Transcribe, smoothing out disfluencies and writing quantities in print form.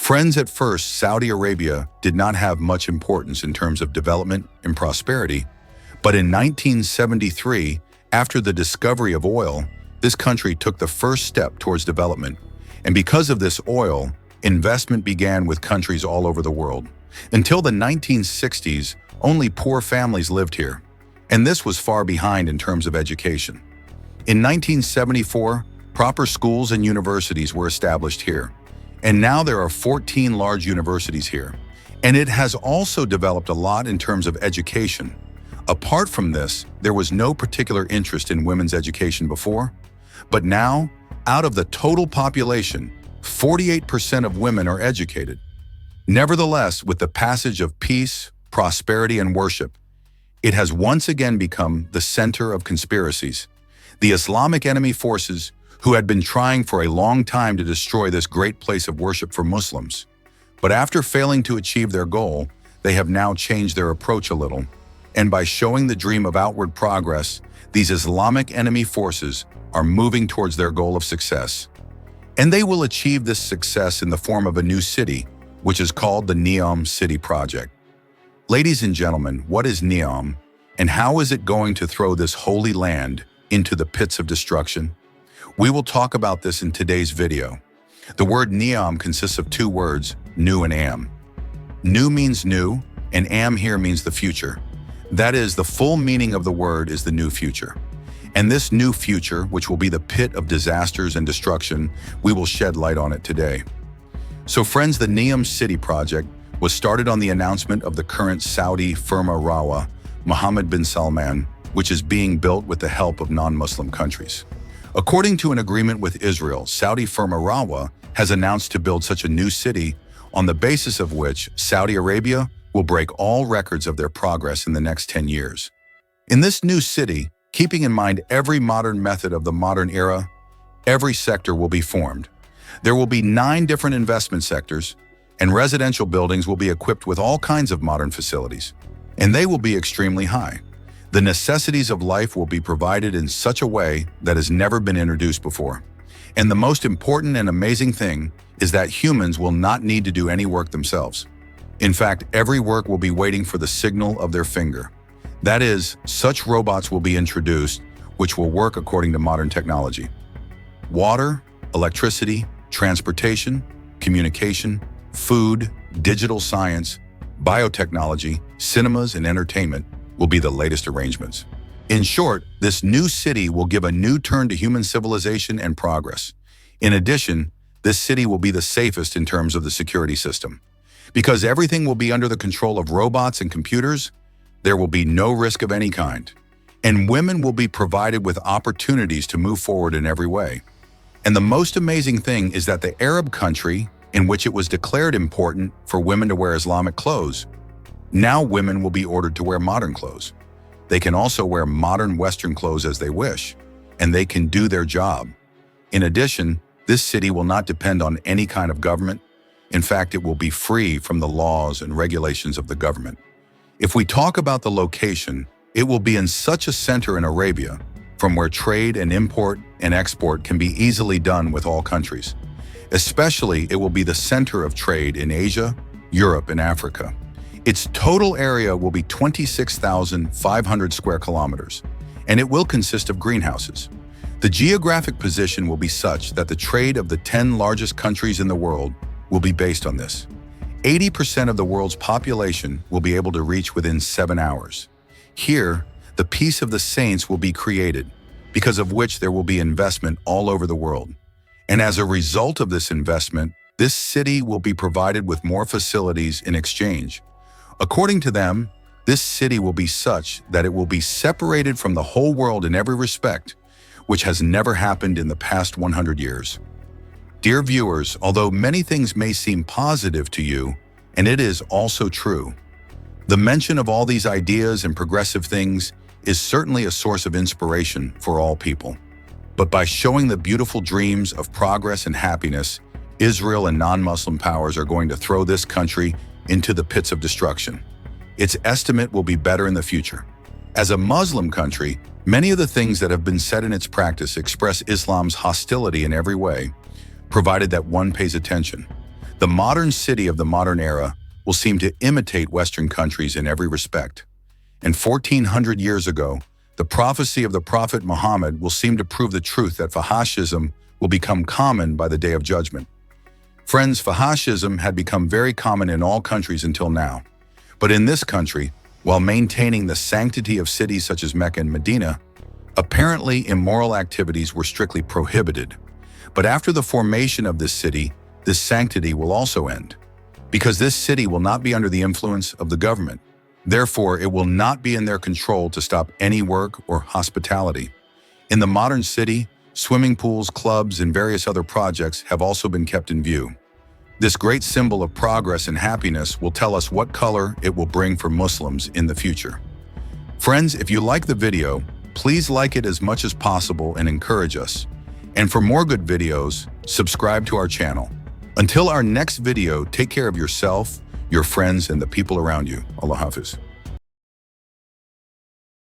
Friends, at first, Saudi Arabia did not have much importance in terms of development and prosperity, but in 1973, after the discovery of oil, this country took the first step towards development. And because of this oil, investment began with countries all over the world. Until the 1960s, only poor families lived here, and this was far behind in terms of education. In 1974, proper schools and universities were established here, and now there are 14 large universities here. And it has also developed a lot in terms of education. Apart from this, there was no particular interest in women's education before, but now, out of the total population, 48% of women are educated. Nevertheless, with the passage of peace, prosperity, and worship, it has once again become the center of conspiracies. The Islamic enemy forces, who had been trying for a long time to destroy this great place of worship for Muslims. But after failing to achieve their goal, they have now changed their approach a little. And by showing the dream of outward progress, these Islamic enemy forces are moving towards their goal of success. And they will achieve this success in the form of a new city, which is called the NEOM City Project. Ladies and gentlemen, what is NEOM, and how is it going to throw this holy land into the pits of destruction? We will talk about this in today's video. The word NEOM consists of two words, new and am. New means new, and am here means the future. That is, the full meaning of the word is the new future. And this new future, which will be the pit of disasters and destruction, we will shed light on it today. So friends, the NEOM City Project was started on the announcement of the current Saudi Firma Rawa, Mohammed bin Salman, which is being built with the help of non-Muslim countries. According to an agreement with Israel, Saudi Firma Rawa has announced to build such a new city, on the basis of which Saudi Arabia will break all records of their progress in the next 10 years. In this new city, keeping in mind every modern method of the modern era, every sector will be formed. There will be 9 different investment sectors, and residential buildings will be equipped with all kinds of modern facilities, and they will be extremely high. The necessities of life will be provided in such a way that has never been introduced before. And the most important and amazing thing is that humans will not need to do any work themselves. In fact, every work will be waiting for the signal of their finger. That is, such robots will be introduced, which will work according to modern technology. Water, electricity, transportation, communication, food, digital science, biotechnology, cinemas, and entertainment will be the latest arrangements. In short, this new city will give a new turn to human civilization and progress. In addition, this city will be the safest in terms of the security system. Because everything will be under the control of robots and computers, there will be no risk of any kind. And women will be provided with opportunities to move forward in every way. And the most amazing thing is that the Arab country, in which it was declared important for women to wear Islamic clothes, now women will be ordered to wear modern clothes. They can also wear modern Western clothes as they wish, and they can do their job. In addition, this city will not depend on any kind of government. In fact, it will be free from the laws and regulations of the government. If we talk about the location, it will be in such a center in Arabia, from where trade and import and export can be easily done with all countries. Especially, it will be the center of trade in Asia, Europe, and Africa. Its total area will be 26,500 square kilometers, and it will consist of greenhouses. The geographic position will be such that the trade of the 10 largest countries in the world will be based on this. 80% of the world's population will be able to reach within 7 hours. Here, the peace of the saints will be created, because of which there will be investment all over the world. And as a result of this investment, this city will be provided with more facilities in exchange. According to them, this city will be such that it will be separated from the whole world in every respect, which has never happened in the past 100 years. Dear viewers, although many things may seem positive to you, and it is also true, the mention of all these ideas and progressive things is certainly a source of inspiration for all people. But by showing the beautiful dreams of progress and happiness, Israel and non-Muslim powers are going to throw this country into the pits of destruction. Its estimate will be better in the future. As a Muslim country, many of the things that have been said in its practice express Islam's hostility in every way, provided that one pays attention. The modern city of the modern era will seem to imitate Western countries in every respect. And 1400 years ago, the prophecy of the Prophet Muhammad will seem to prove the truth that fahashism will become common by the Day of Judgment. Friends, fahashism had become very common in all countries until now. But in this country, while maintaining the sanctity of cities such as Mecca and Medina, apparently immoral activities were strictly prohibited. But after the formation of this city, this sanctity will also end, because this city will not be under the influence of the government. Therefore, it will not be in their control to stop any work or hospitality. In the modern city, swimming pools, clubs, and various other projects have also been kept in view. This great symbol of progress and happiness will tell us what color it will bring for Muslims in the future. Friends, if you like the video, please like it as much as possible and encourage us. And for more good videos, subscribe to our channel. Until our next video, take care of yourself, your friends, and the people around you. Allah Hafiz.